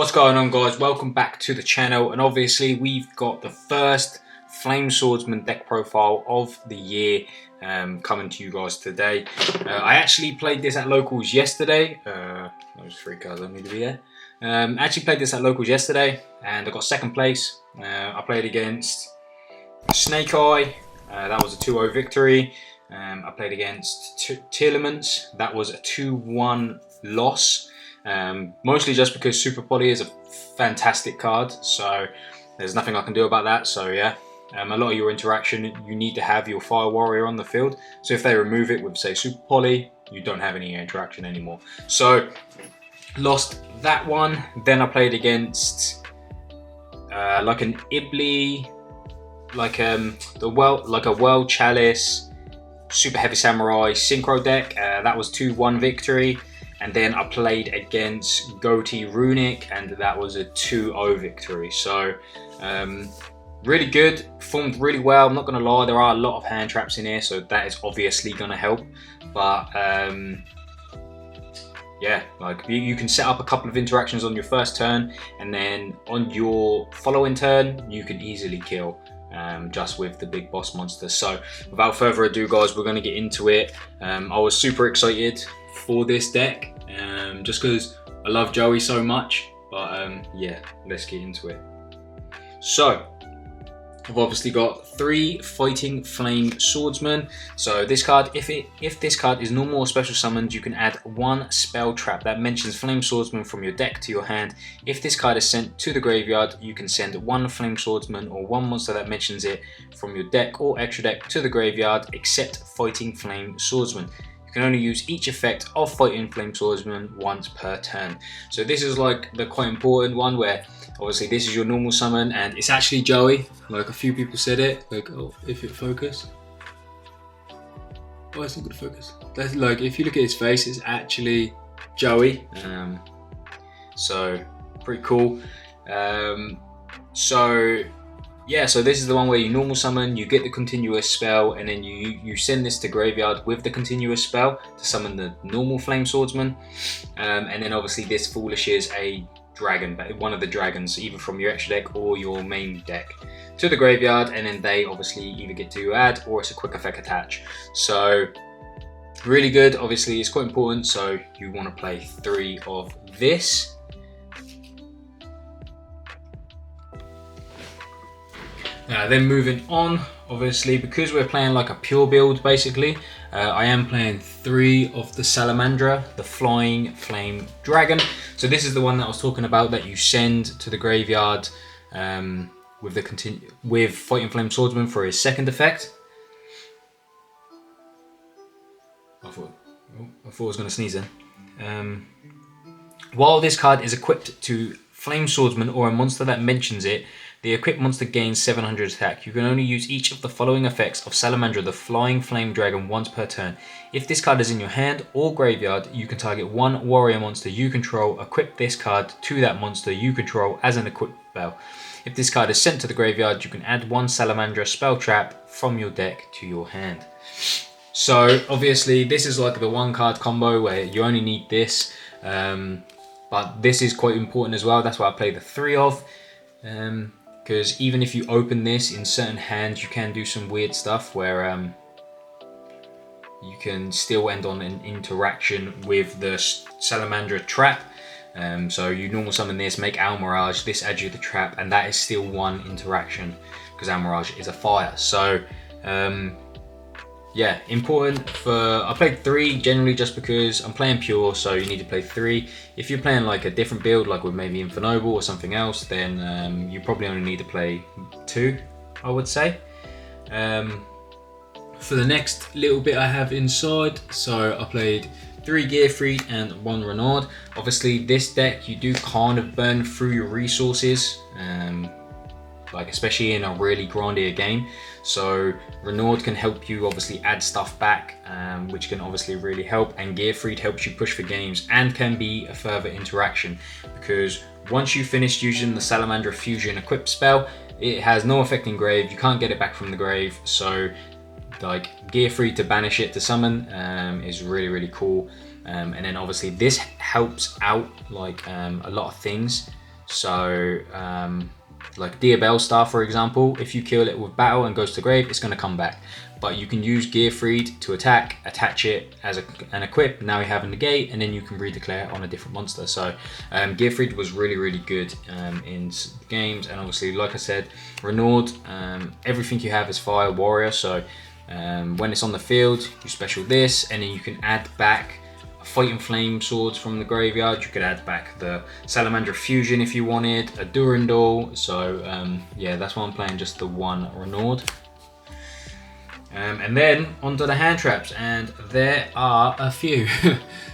What's going on, guys? Welcome back to the channel, and obviously we've got the first Flame Swordsman deck profile of the year coming to you guys today. I actually played this at locals yesterday. Those 3 cards don't need to be there. I actually played this at locals yesterday and I got second place. I played against Snake Eye, that was a 2-0 victory. I played against Telements, that was a 2-1 loss. Mostly just because Super Poly is a fantastic card, so there's nothing I can do about that. So yeah, a lot of your interaction, you need to have your Fire Warrior on the field. So if they remove it with, say, Super Poly, you don't have any interaction anymore. So lost that one. Then I played against like an Ibli, like a World Chalice Super Heavy Samurai Synchro deck. That was 2-1 victory. And then I played against Goatee Runic, and that was a 2-0 victory. So really good, performed really well. I'm not gonna lie, there are a lot of hand traps in here, so that is obviously gonna help. But yeah, like you can set up a couple of interactions on your first turn, and then on your following turn, you can easily kill just with the big boss monsters. So without further ado, guys, we're gonna get into it. I was super excited for this deck just because I love Joey so much, but yeah, let's get into it. So I've obviously got 3 Fighting Flame Swordsman. So this card, if this card is normal or special summoned, you can add 1 spell trap that mentions Flame Swordsman from your deck to your hand. If this card is sent to the graveyard, you can send 1 Flame Swordsman or 1 monster that mentions it from your deck or extra deck to the graveyard, except Fighting Flame Swordsman. You can only use each effect of Fighting Flame Swordsman once per turn. So this is like the quite important one, where obviously this is your normal summon and it's actually Joey. Like a few people said it, like, oh, if it focus. Oh, it's not gonna focus. That's like, if you look at his face, it's actually Joey. So pretty cool. Yeah, so this is the one where you normal summon, you get the continuous spell, and then you send this to graveyard with the continuous spell to summon the normal Flame Swordsman. And then obviously this foolishes a dragon, one of the dragons, either from your extra deck or your main deck, to the graveyard, and then they obviously either get to add or it's a quick effect attach. So really good. Obviously it's quite important, so you want to play 3 of this. Then moving on, obviously because we're playing like a pure build basically, I am playing 3 of the Salamandra, the Flying Flame Dragon. So this is the one that I was talking about, that you send to the graveyard with Fighting Flame Swordsman for his second effect. I thought I was going to sneeze then. While this card is equipped to Flame Swordsman or a monster that mentions it, the equipped monster gains 700 attack. You can only use each of the following effects of Salamandra, the Flying Flame Dragon, once per turn. If this card is in your hand or graveyard, you can target 1 warrior monster you control, equip this card to that monster you control as an equipped spell. If this card is sent to the graveyard, you can add 1 Salamandra spell trap from your deck to your hand. So obviously this is like the 1 card combo where you only need this, but this is quite important as well. That's why I play the 3 of. Because even if you open this in certain hands, you can do some weird stuff where you can still end on an interaction with the Salamandra trap. So you normal summon this, make Almirage, this adds you the trap, and that is still 1 interaction because Almirage is a fire. So yeah, important for, I played 3 generally just because I'm playing pure, so you need to play 3. If you're playing like a different build, like with maybe Infernoble or something else, then you probably only need to play 2, I would say. For the next little bit I have inside, so I played 3 Gearfried and 1 Renard. Obviously this deck, you do kind of burn through your resources, like especially in a really grindier game. So Renard can help you obviously add stuff back, which can obviously really help, and Gearfried helps you push for games and can be a further interaction, because once you finish using the Salamandra Fusion equipped spell, it has no effect in grave, you can't get it back from the grave. So like Gearfried to banish it to summon is really cool. And then obviously this helps out like a lot of things. So like Diabell Star, for example, if you kill it with battle and goes to grave, it's going to come back. But you can use Gearfried to attack, attach it as an equip. Now you have a negate, and then you can redeclare on a different monster. So Gearfried was really good in games, and obviously, like I said, Renaud, everything you have is Fire Warrior. So when it's on the field, you special this, and then you can add back Fighting Flame swords from the graveyard. You could add back the Salamander Fusion if you wanted, a Durandal. So yeah, that's why I'm playing just the one Renaud. And then onto the hand traps, and there are a few.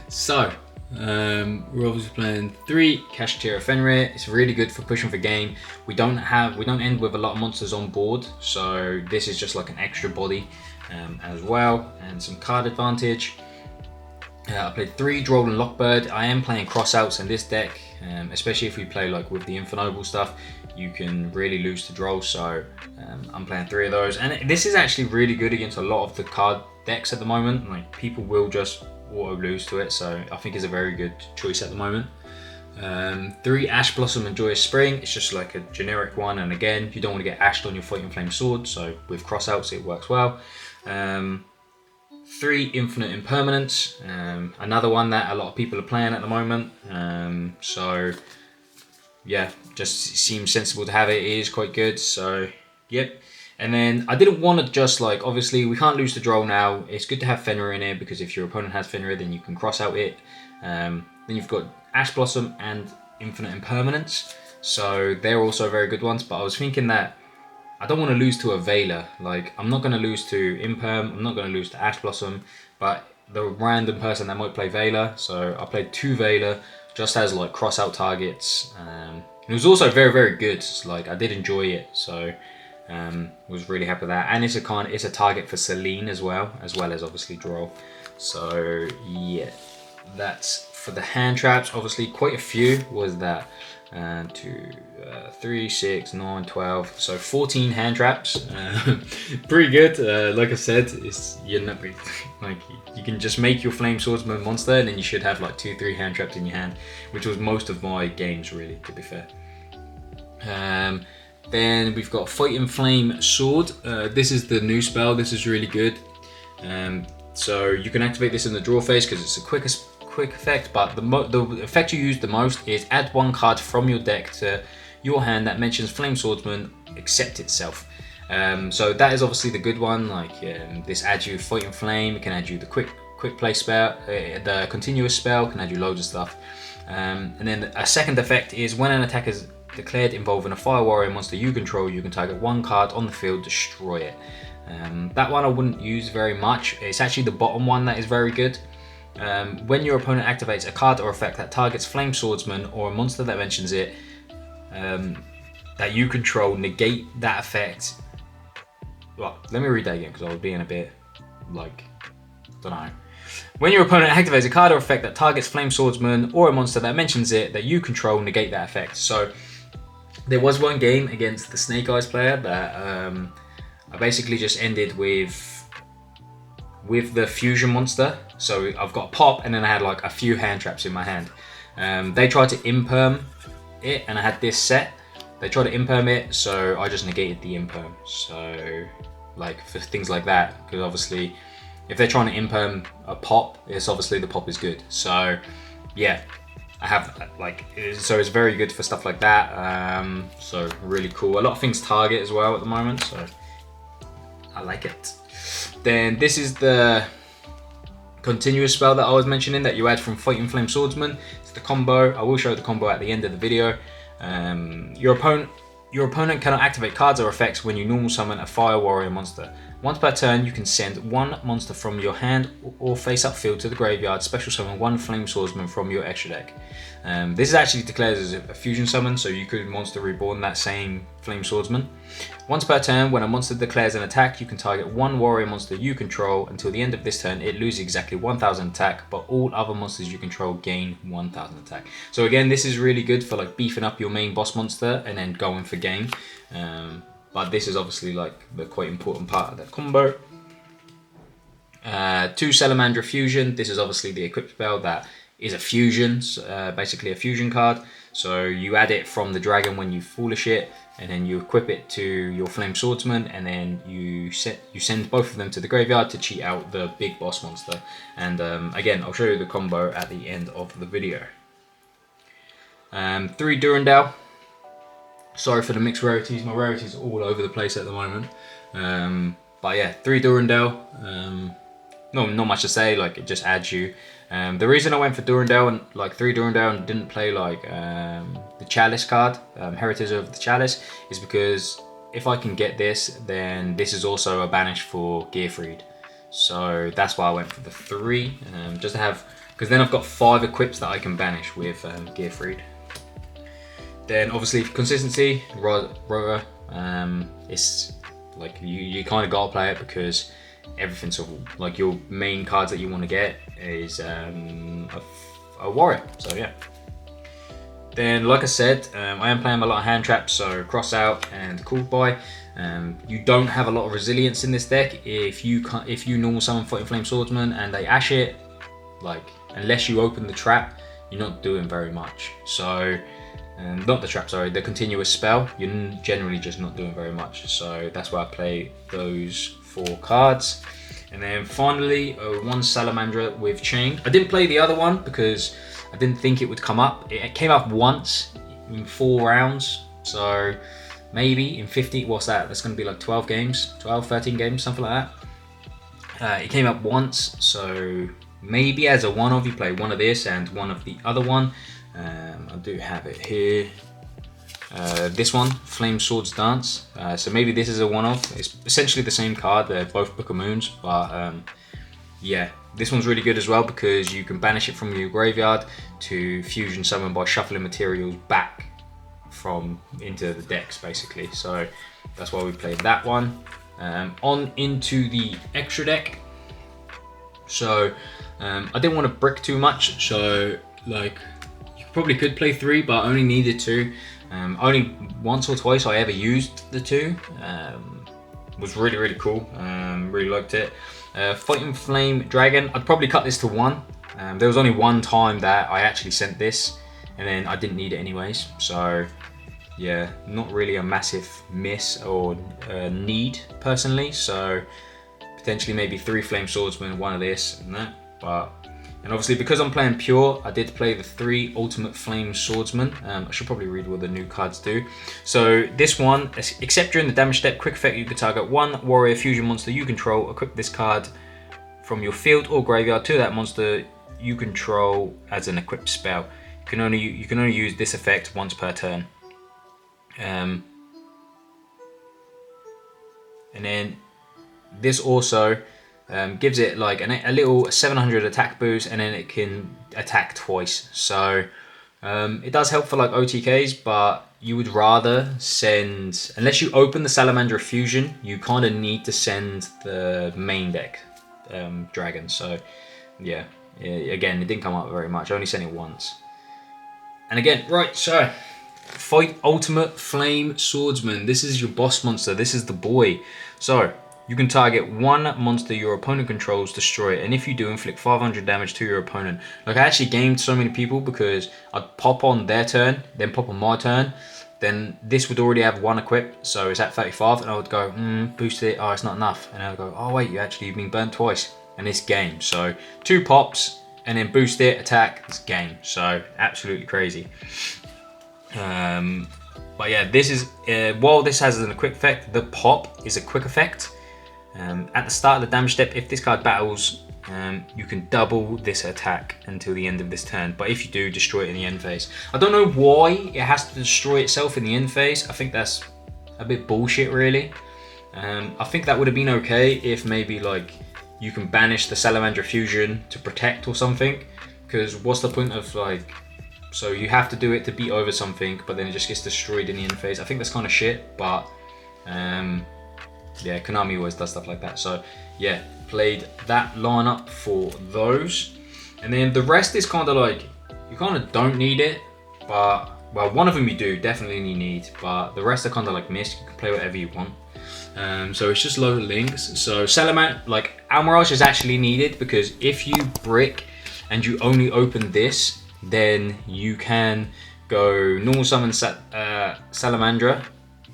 So we're obviously playing 3 Kashtira Fenrir. It's really good for pushing for game. We don't end with a lot of monsters on board, so this is just like an extra body as well, and some card advantage. I played 3 Droll and Lockbird. I am playing crossouts in this deck, especially if we play like with the Infernoble stuff. You can really lose to Droll, so I'm playing 3 of those. And this is actually really good against a lot of the card decks at the moment. Like, people will just auto lose to it, so I think it's a very good choice at the moment. 3 Ash Blossom and Joyous Spring. It's just like a generic one, and again, you don't want to get ashed on your Fighting Flame sword, so with crossouts it works well. 3 Infinite Impermanence, another one that a lot of people are playing at the moment. So yeah, just seems sensible to have it. It is quite good, so yep. And then I didn't want to just like, obviously we can't lose the Droll now. It's good to have Fenrir in here, because if your opponent has Fenrir, then you can cross out it. Then you've got Ash Blossom and Infinite Impermanence, so they're also very good ones. But I was thinking that I don't want to lose to a Veiler. Like, I'm not going to lose to Imperm, I'm not going to lose to Ash Blossom, but the random person that might play Veiler. So I played 2 Veiler just as like cross out targets. It was also very good. Like, I did enjoy it, so was really happy with that. And it's a target for Selene as well as obviously Droll. So yeah, that's for the hand traps. Obviously quite a few. Was that 2, 3, 6, 9, 12, so 14 hand traps. Pretty good. Like I said, like, you can just make your Flame Swordsman monster, and then you should have like 2-3 hand traps in your hand, which was most of my games, really, to be fair. Then we've got Fighting Flame Sword. This is the new spell. This is really good. So you can activate this in the draw phase because it's a quick effect, but the effect you use the most is add 1 card from your deck to your hand that mentions Flame Swordsman except itself. So that is obviously the good one. Like, this adds you Fighting Flame. It can add you the quick play spell, the continuous spell can add you loads of stuff. And then a second effect is when an attack is declared involving a Fire Warrior monster you control, you can target 1 card on the field, destroy it. That one I wouldn't use very much. It's actually the bottom one that is very good. When your opponent activates a card or effect that targets Flame Swordsman or a monster that mentions it that you control, negate that effect. Well, let me read that again because I was being a bit like, don't know. When your opponent activates a card or effect that targets Flame Swordsman or a monster that mentions it that you control, negate that effect. So there was one game against the Snake Eyes player that I basically just ended with the fusion monster. So I've got a pop, and then I had like a few hand traps in my hand. They tried to imperm it, and I had this set. They tried to imperm it, so I just negated the imperm. So like for things like that, because obviously if they're trying to imperm a pop, it's obviously the pop is good. So yeah, I have like, so it's very good for stuff like that. So really cool. A lot of things target as well at the moment, so I like it. Then this is the continuous spell that I was mentioning that you add from Fighting Flame Swordsman. It's the combo. I will show the combo at the end of the video. Your opponent cannot activate cards or effects when you normal summon a Fire Warrior monster. Once per turn, you can send 1 monster from your hand or face-up field to the graveyard, special summon 1 Flame Swordsman from your extra deck. This is actually declared as a fusion summon, so you could monster reborn that same Flame Swordsman. Once per turn, when a monster declares an attack, you can target 1 warrior monster you control. Until the end of this turn, it loses exactly 1000 attack, but all other monsters you control gain 1000 attack. So again, this is really good for like beefing up your main boss monster and then going for game. But this is obviously like the quite important part of that combo. 2 Salamander Fusion. This is obviously the equipped spell that is a fusion, basically a fusion card. So you add it from the dragon when you foolish it, and then you equip it to your flame swordsman, and then you send both of them to the graveyard to cheat out the big boss monster. And again, I'll show you the combo at the end of the video. 3 Durandal. Sorry for the mixed rarities, my rarities are all over the place at the moment. But yeah, 3 Durandal. Not much to say, like it just adds you. The reason I went for Durandal and like 3 Durandal and didn't play like the Chalice card, Heritage of the Chalice, is because if I can get this, then this is also a banish for Gearfried. So that's why I went for the 3, just to have, because then I've got 5 equips that I can banish with Gearfried. Then obviously for consistency, Rota, it's like you kind of gotta play it because everything's like your main cards that you want to get is a warrior. So yeah. Then like I said, I am playing a lot of hand traps, so cross out and called by. You don't have a lot of resilience in this deck. If you normal summon Fighting Flame Swordsman and they ash it, like unless you open the trap, you're not doing very much. So not the trap, sorry, the continuous spell, you're generally just not doing very much. So that's why I play those 4 cards. And then finally, 1 Salamandra with Chain. I didn't play the other one because I didn't think it would come up. It came up once in 4 rounds. So maybe in 50, what's that? That's going to be like 12 games, 12, 13 games, something like that. It came up once, so maybe as a one-off you play one of this and one of the other one. I do have it here. This one, Flame Swords Dance. So maybe this is a one-off. It's essentially the same card. They're both Book of Moons, but yeah, this one's really good as well because you can banish it from your graveyard to fusion summon by shuffling materials back from into the decks, basically. So that's why we played that one. On into the extra deck. So I didn't want to brick too much. So like, probably could play 3, but I only needed 2. Only once or twice I ever used the 2. Was really cool. Really liked it. Fighting Flame Dragon. I'd probably cut this to 1. There was only one time that I actually sent this, and then I didn't need it anyways. So yeah, not really a massive miss or need personally. So potentially maybe 3 Flame Swordsman, 1 of this and that, but. And obviously because I'm playing pure, I did play the 3 Ultimate Flame Swordsman. I should probably read what the new cards do. So this one, except during the damage step, quick effect, you can target 1 warrior fusion monster you control, equip this card from your field or graveyard to that monster you control as an equipped spell. You can only use this effect once per turn. And then this also gives it like a little 700 attack boost, and then it can attack twice. So it does help for like OTKs, but you would rather send, unless you open the Salamander Fusion, you kind of need to send the main deck dragon. So yeah, again, it didn't come up very much. I only sent it once. And again, right, so fight Ultimate Flame Swordsman. This is your boss monster. This is the boy. So you can target 1 monster your opponent controls, destroy it, and if you do, inflict 500 damage to your opponent. Like, I actually gamed so many people because I'd pop on their turn, then pop on my turn, then this would already have 1 equipped, so it's at 35, and I would go, boost it, oh, it's not enough. And I would go, oh wait, you've been burnt twice, and it's game. So 2 pops, and then boost it, attack, it's game. So absolutely crazy. But yeah, this is, while this has an equip effect, the pop is a quick effect. At the start of the damage step, if this card battles, you can double this attack until the end of this turn. But if you do, destroy it in the end phase. I don't know why it has to destroy itself in the end phase. I think that's a bit bullshit, really. I think that would have been okay if maybe like you can banish the Salamander Fusion to protect or something. Because what's the point of like, so you have to do it to beat over something, but then it just gets destroyed in the end phase. I think that's kind of shit, but yeah, Konami always does stuff like that. So yeah, played that lineup for those. And then the rest is kind of like, you kind of don't need it, but, well, one of them you do definitely need, but the rest are kind of like missed. You can play whatever you want. So it's just low links. So Salamander, like Almirage is actually needed, because if you brick and you only open this, then you can go normal summon Salamandra,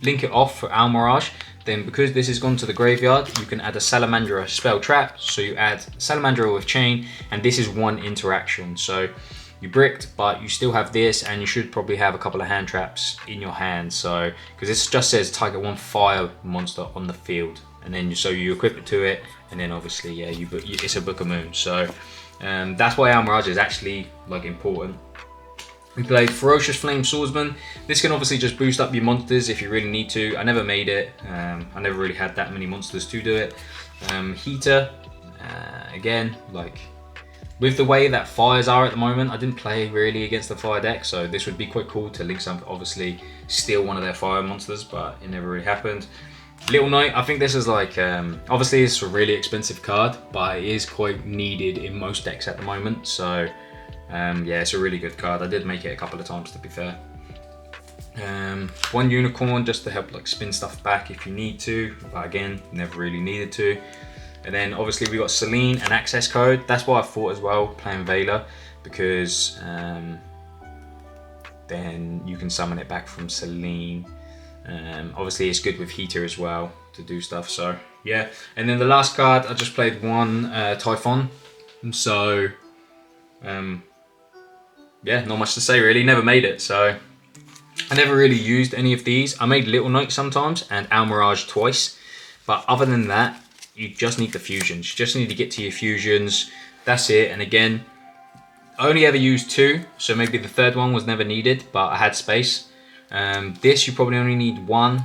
link it off for Almirage. Then because this has gone to the graveyard, you can add a Salamandra spell trap. So you add Salamandra with chain, and this is one interaction. So you bricked, but you still have this, and you should probably have a couple of hand traps in your hand. So because this just says target one fire monster on the field, and then so you equip it to it, and then obviously yeah, it's a Book of Moon. So that's why Almirage is actually like important. We played Ferocious Flame Swordsman. This can obviously just boost up your monsters if you really need to. I never made it. I never really had that many monsters to do it. Heater, again, like with the way that fires are at the moment, I didn't play really against the fire deck, so this would be quite cool to link some, obviously steal one of their fire monsters, but it never really happened. Little Knight, I think this is like, obviously it's a really expensive card, but it is quite needed in most decks at the moment, so yeah, it's a really good card. I did make it a couple of times, to be fair. One Unicorn just to help like spin stuff back if you need to, but again, never really needed to. And then obviously we got Selene and access code. That's why I thought as well, playing Veiler, because then you can summon it back from Selene. Obviously it's good with Heater as well to do stuff, so yeah. And then the last card, I just played one Typhon, so yeah, not much to say really, never made it, so I never really used any of these. I made Little Knight sometimes and Almirage twice, but other than that, you just need the fusions. You just need to get to your fusions, that's it. And again, I only ever used 2, so maybe the third one was never needed, but I had space. This you probably only need 1.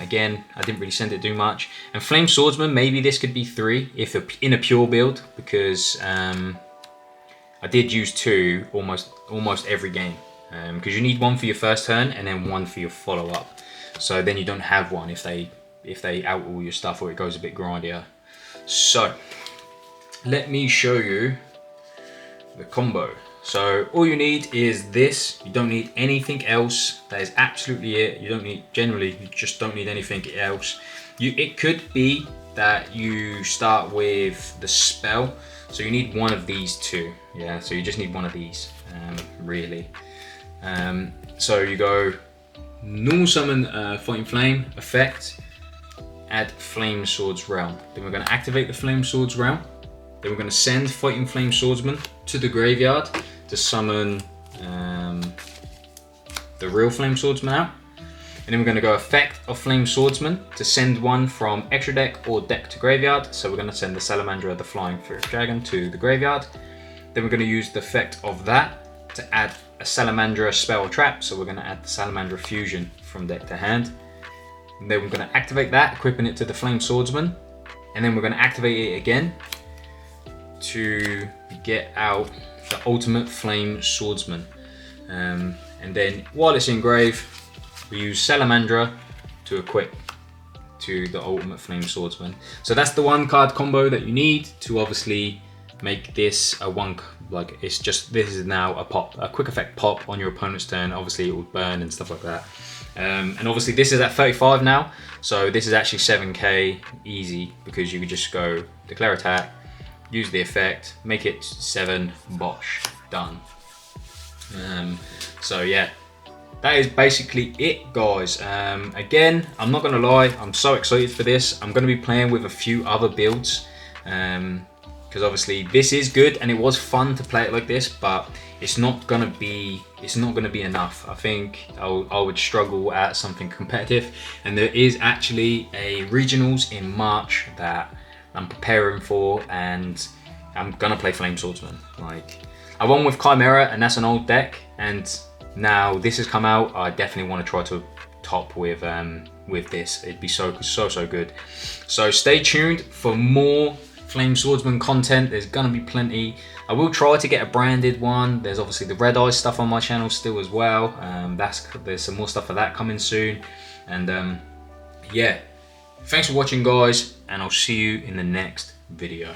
Again, I didn't really send it too much. And Flame Swordsman, maybe this could be 3 if in a pure build, because I did use 2 almost every game, because you need 1 for your first turn and then 1 for your follow up. So then you don't have 1 if they out all your stuff or it goes a bit grindier. So let me show you the combo. So all you need is this. You don't need anything else. That is absolutely it. You don't need, generally, you just don't need anything else. It could be that you start with the spell. So you need one of these 2. Yeah, so you just need one of these, really. So you go normal summon Fighting Flame effect, add Flame Swords Realm. Then we're going to activate the Flame Swords Realm. Then we're going to send Fighting Flame Swordsman to the graveyard to summon the real Flame Swordsman out. And then we're going to go effect of Flame Swordsman to send one from extra deck or deck to graveyard. So we're going to send the Salamandra, the Flying Fierce Dragon, to the graveyard. Then we're going to use the effect of that to add a Salamandra spell trap. So we're going to add the Salamandra fusion from deck to hand. And then we're going to activate that, equipping it to the Flame Swordsman. And then we're going to activate it again to get out the ultimate Flame Swordsman. And then while it's in grave, we use Salamandra to equip to the ultimate Flame Swordsman. So that's the 1 card combo that you need to obviously make this a 1, like it's just, this is now a quick effect pop on your opponent's turn. Obviously it will burn and stuff like that. And obviously this is at 35 now, so this is actually 7k easy, because you could just go declare attack, use the effect, make it 7, bosh, done. So yeah, that is basically it, guys. Again, I'm not gonna lie, I'm so excited for this. I'm gonna be playing with a few other builds, because obviously this is good and it was fun to play it like this, but it's not gonna be enough. I think I would struggle at something competitive, and there is actually a regionals in March that I'm preparing for, and I'm gonna play Flame Swordsman. Like, I won with Chimera, and that's an old deck, and now this has come out. I definitely want to try to top with this. It'd be so good. So stay tuned for more Flame Swordsman content. There's gonna be plenty. I will try to get a branded one. There's obviously the Red Eye stuff on my channel still as well. There's some more stuff for that coming soon. And yeah, thanks for watching, guys, and I'll see you in the next video.